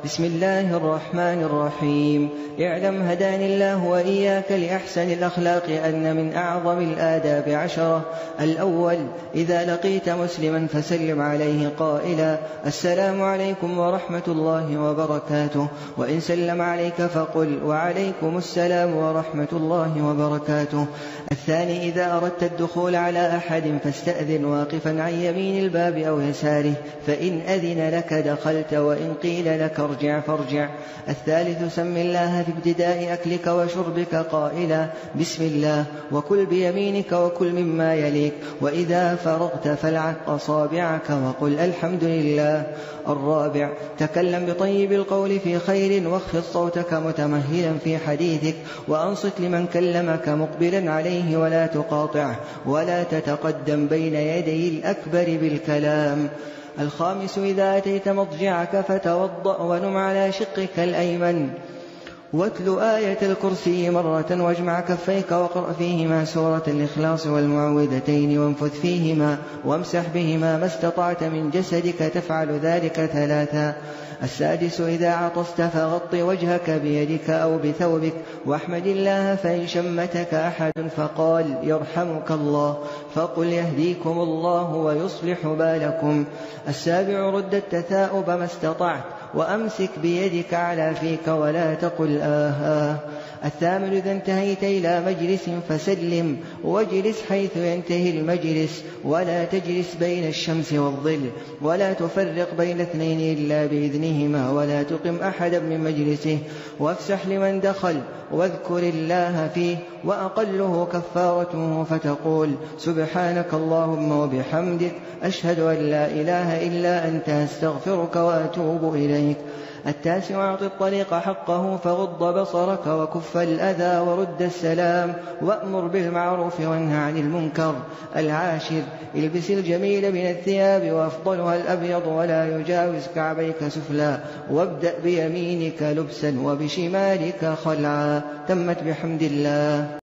بسم الله الرحمن الرحيم. اعلم هداني الله وإياك لأحسن الأخلاق أن من أعظم الآداب 10: الأول: إذا لقيت مسلما فسلم عليه قائلا: السلام عليكم ورحمة الله وبركاته، وإن سلم عليك فقل: وعليكم السلام ورحمة الله وبركاته. الثاني: إذا أردت الدخول على أحد فاستأذن واقفا عن يمين الباب أو يساره، فإن أذن لك دخلت، وإن قيل لك ارجع فارجع. الثالث: سم الله في ابتداء أكلك وشربك قائلا: بسم الله، وكل بيمينك وكل مما يليك، وإذا فرغت فالعق أصابعك وقل الحمد لله. الرابع: تكلم بطيب القول في خير، واخفض صوتك متمهلا في حديثك، وأنصت لمن كلمك مقبلا عليه ولا تقاطعه، ولا تتقدم بين يدي الأكبر بالكلام. الخامس: إذا أتيت مضجعك فتوضأ ونم على شقك الأيمن، واتل آية الكرسي مرة، واجمع كفيك واقرأ فيهما سورة الإخلاص والمعوذتين، وانفث فيهما وامسح بهما ما استطعت من جسدك، تفعل ذلك 3. السادس: إذا عطست فغط وجهك بيدك أو بثوبك، واحمد الله، فإن شمتك أحد فقال يرحمك الله فقل يهديكم الله ويصلح بالكم. السابع: رد التثاؤب ما استطعت، وأمسك بيدك على فيك ولا تقل آه. الثامن: إذا انتهيت إلى مجلس فسلم، واجلس حيث ينتهي المجلس، ولا تجلس بين الشمس والظل، ولا تفرق بين اثنين إلا بإذنهما، ولا تقم أحدا من مجلسه، وافسح لمن دخل، واذكر الله فيه، وأقله كفارته فتقول: سبحانك اللهم وبحمدك، أشهد أن لا إله إلا أنت، أستغفرك وأتوب إليك. التاسع: أعط الطريق حقه، فغض بصرك وكف الأذى ورد السلام، وأمر بالمعروف وانهى عن المنكر. العاشر: البس الجميل من الثياب، وأفضلها الأبيض، ولا يجاوز كعبيك سفلا، وابدأ بيمينك لبسا وبشمالك خلعا. تمت بحمد الله.